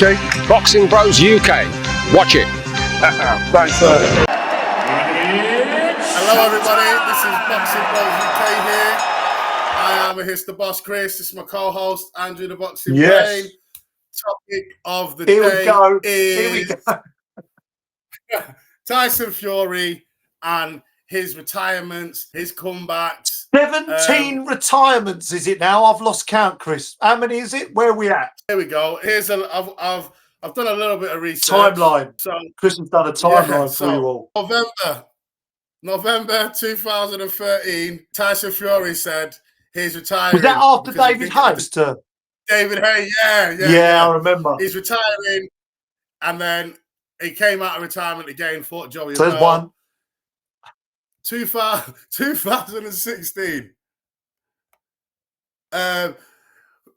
Okay. Boxing Bros UK. Watch it. Thanks, sir. Hello, everybody. This is Boxing Bros UK here. I am the boss, Chris. This is my co-host, Andrew the Boxing Brain. Topic of the day is Tyson Fury and his retirements, his comebacks. 17 retirements is it now? I've lost count, Chris. How many is it? Where are we at? Here we go. I've done a little bit of research. Timeline. So Chris has done a timeline for you all. November 2013, Tyson Fury said he's retiring. Was that after David Hayes? David Hayes, yeah, I remember. He's retiring, and then he came out of retirement again, fought Joey. So there's one. 2016.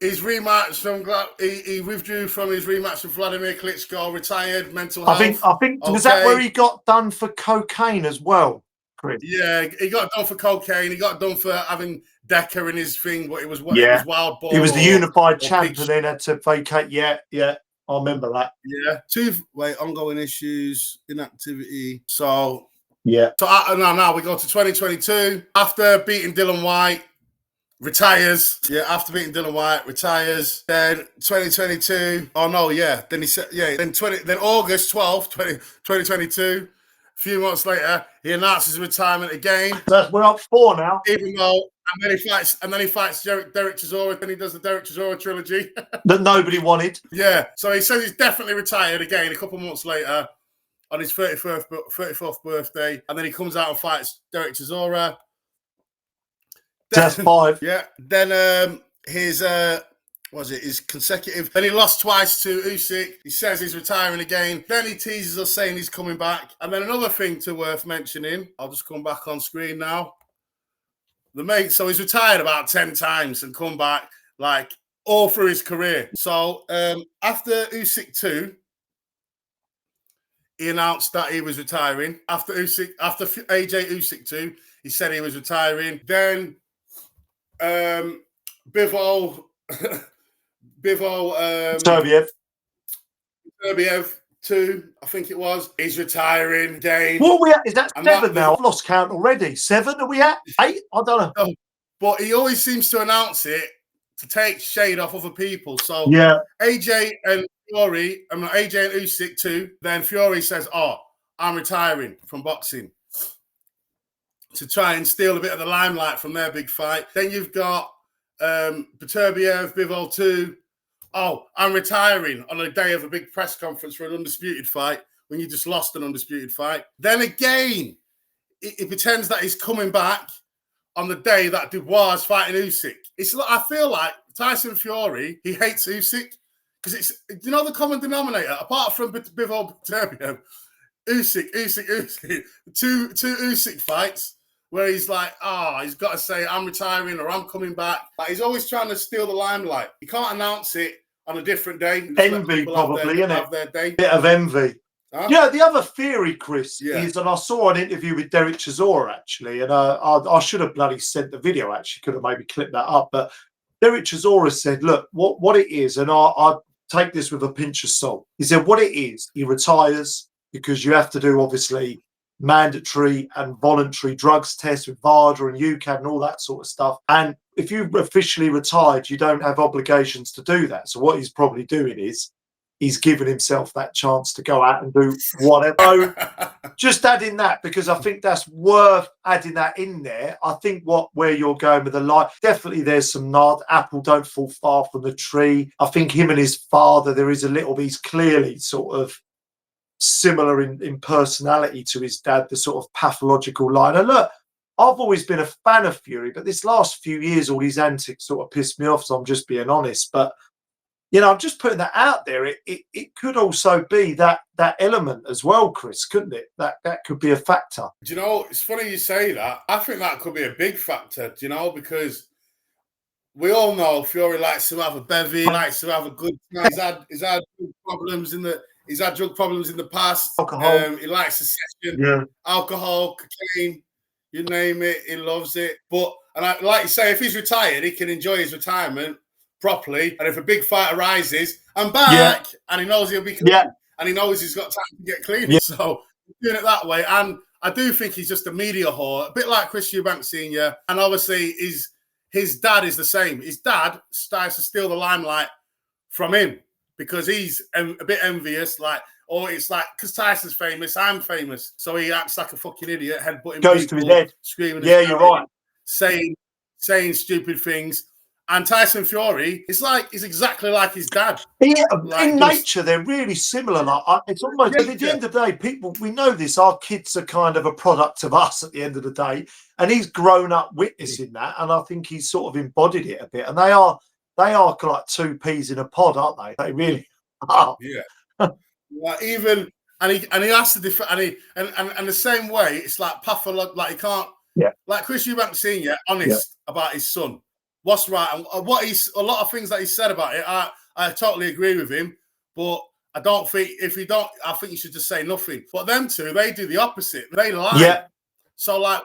His rematch from he withdrew from his rematch with Vladimir Klitschko, retired, mental health. I think was that where he got done for cocaine as well, Chris? Yeah, he got done for cocaine. He got done for having Decker in his thing, but it was wild ball. He was the unified champ and then had to vacate. Yeah, I remember that. Yeah, ongoing issues, inactivity. So yeah. So now we go to 2022 after beating Dylan White. Retires. Yeah, after beating Dylan White, retires. Then 2022. Oh no, yeah. Then he said, yeah. Then August 12th, 2022. A few months later, he announces retirement again. We're up 4 now. Even though, and then he fights Derek Chisora. Then he does the Derek Chisora trilogy that nobody wanted. Yeah. So he says he's definitely retired again. A couple months later, on his 34th birthday, and then he comes out and fights Derek Chisora. That's 5. Yeah. Then his consecutive. Then he lost twice to Usyk. He says he's retiring again. Then he teases us saying he's coming back. And then another thing worth mentioning. I'll just come back on screen now. So he's retired about 10 times and come back like all through his career. So after Usyk 2, he announced that he was retiring. After AJ Usyk 2, he said he was retiring. Then Bivol Turbiev 2, I think it was. He's retiring again. What are we at? Is that 7 now? I've lost count already. 7? Are we at 8? I don't know. But he always seems to announce it to take shade off other people. So yeah, AJ and Usyk too. Then Fury says, "Oh, I'm retiring from boxing," to try and steal a bit of the limelight from their big fight. Then you've got Beterbiev, Bivol 2. Oh, I'm retiring on a day of a big press conference for an undisputed fight when you just lost an undisputed fight. Then again, he pretends that he's coming back on the day that Dubois is fighting Usyk. I feel like Tyson Fury, he hates Usyk because it's, the common denominator, apart from Bivol Beterbiev, Usyk. Two Usyk fights where he's like, he's got to say, I'm retiring or I'm coming back. Like, he's always trying to steal the limelight. He can't announce it on a different day. Envy, probably, isn't it? Their day. Bit of envy. Huh? Yeah, the other theory, Chris, is, and I saw an interview with Derek Chisora, actually, and I should have bloody sent the video, actually, could have maybe clipped that up, but Derek Chisora said, look, what it is, and I take this with a pinch of salt. He said, what it is, he retires because you have to do, obviously, mandatory and voluntary drugs tests with VADA and UCAD and all that sort of stuff. And if you've officially retired, you don't have obligations to do that. So what he's probably doing is he's given himself that chance to go out and do whatever. So just adding that, because I think that's worth adding that in there. I think where you're going with the light, definitely there's some nod. Apple don't fall far from the tree. I think him and his father, there is a little bit, he's clearly sort of similar in personality to his dad, the sort of pathological line. And look, I've always been a fan of Fury, but this last few years, all these antics sort of pissed me off, so I'm just being honest. But, I'm just putting that out there. It could also be that element as well, Chris, couldn't it? That could be a factor. Do you know, it's funny you say that. I think that could be a big factor, because we all know Fury likes to have a bevy, likes to have a good time. He's had problems He's had drug problems in the past. Alcohol. He likes the session. Alcohol, cocaine, you name it. He loves it. Like you say, if he's retired, he can enjoy his retirement properly. And if a big fight arises I'm back, and he knows he'll be clean, and he knows he's got time to get clean. Yeah. So doing it that way, and I do think he's just a media whore, a bit like Chris Eubank Senior, and obviously his dad is the same. His dad starts to steal the limelight from him because he's a bit envious, like, or it's like, because Tyson's famous, I'm famous, so he acts like a fucking idiot, headbutting Goes people, to his head. screaming, yeah, you're right, saying stupid things. And Tyson Fury, he's exactly like his dad. Yeah, like in nature, they're really similar. Like it's almost at the end of the day, people, we know this. Our kids are kind of a product of us at the end of the day, and he's grown up witnessing that, and I think he's sort of embodied it a bit. And they are like two peas in a pod, aren't they? They really are. Yeah. Even and he has to defend, and the same way, it's like pathological. Like he can't. Yeah. Like Chris Eubank Senior, honest about his son. What's right and what he's a lot of things that he said about it. I totally agree with him, but I don't think I think you should just say nothing. But them two, they do the opposite. They lie. Yeah. So like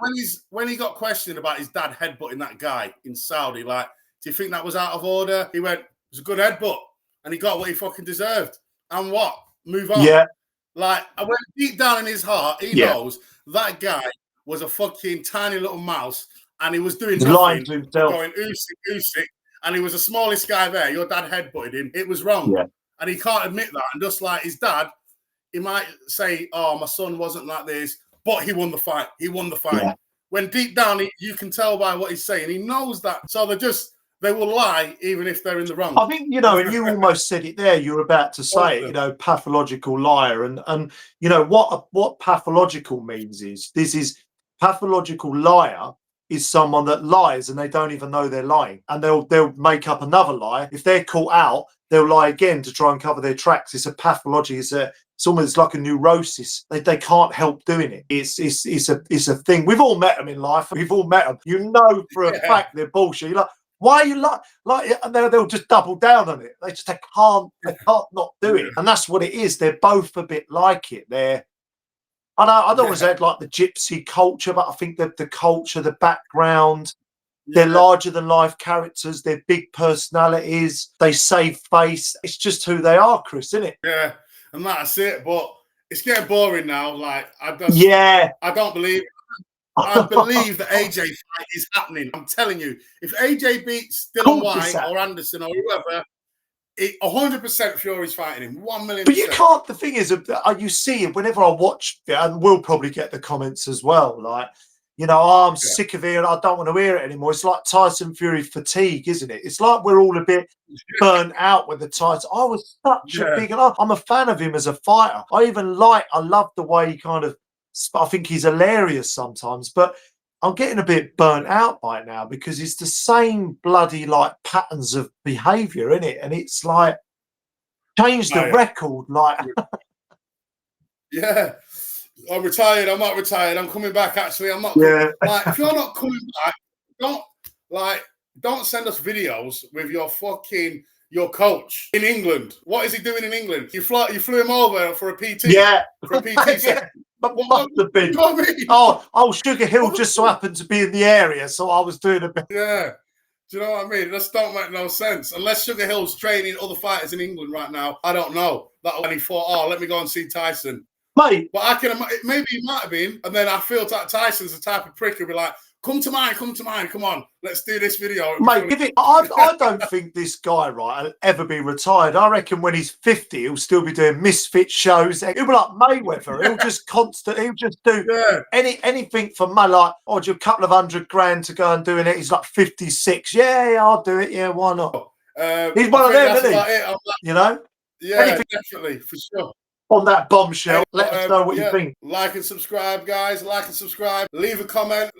when he got questioned about his dad headbutting that guy in Saudi, like, do you think that was out of order? He went, it was a good headbutt, and he got what he fucking deserved. And what? Move on. Yeah. Like I went deep down in his heart, he knows that guy was a fucking tiny little mouse. And he was doing nothing, going Usyk, and he was the smallest guy there. Your dad headbutted him. It was wrong. Yeah. And he can't admit that. And just like his dad, he might say, oh, my son wasn't like this, but he won the fight. He won the fight. Yeah. When deep down, you can tell by what he's saying. He knows that. So they will lie even if they're in the wrong. I think, and you almost said it there. You were about to say it, pathological liar. And what pathological means is pathological liar is someone that lies and they don't even know they're lying, and they'll make up another lie. If they're caught out, they'll lie again to try and cover their tracks. It's a pathology. It's almost like a neurosis. They can't help doing it. It's a thing. We've all met them in life. We've all met them. You know for a fact they're bullshit. You're like, why are you like? And they'll just double down on it. They can't not do it. And that's what it is. They're both a bit like it. I'd always had like the Gypsy culture, but I think that the culture, the background, they're larger than life characters. They're big personalities. They save face. It's just who they are, Chris, isn't it? Yeah, and that's it. But it's getting boring now. Like I don't believe. I believe the AJ fight is happening. I'm telling you, if AJ beats Dylan White or Anderson or whoever, 100% Fury's fighting him. 1 million%. But you can't. The thing is, you see it whenever I watch it, and we'll probably get the comments as well. Like, I'm sick of it. I don't want to hear it anymore. It's like Tyson Fury fatigue, isn't it? It's like we're all a bit burnt out with the Tyson. I was such a big. I'm a fan of him as a fighter. I love the way he kind of. I think he's hilarious sometimes, but I'm getting a bit burnt out by it now because it's the same bloody like patterns of behaviour, isn't it? And it's like change the record, like. Yeah, I'm retired. I'm not retired. I'm coming back. Actually, I'm not. Yeah. Like, if you're not coming back, don't send us videos with your coach in England. What is he doing in England? You flew him over for a PT. Yeah, for a PT. But must have been. You know what I mean? Oh, Sugar Hill just so happened to be in the area, so I was doing a bit. Yeah. Do you know what I mean? That don't make no sense. Unless Sugar Hill's training other fighters in England right now, I don't know. That when he thought, let me go and see Tyson. Mate. But maybe he might have been. And then I feel that Tyson's the type of prick who'll be like, come to mine, come on, let's do this video. Mate, I don't think this guy, will ever be retired. I reckon when he's 50, he'll still be doing misfit shows. He'll be like Mayweather. He'll just he'll just do anything for money, like, do a couple of $100,000 to go and doing it. He's like 56. Yeah, I'll do it. Yeah, why not? He's one of them, isn't he? Yeah, definitely, for sure. On that bombshell, let us know what you think. Like and subscribe, guys. Like and subscribe. Leave a comment.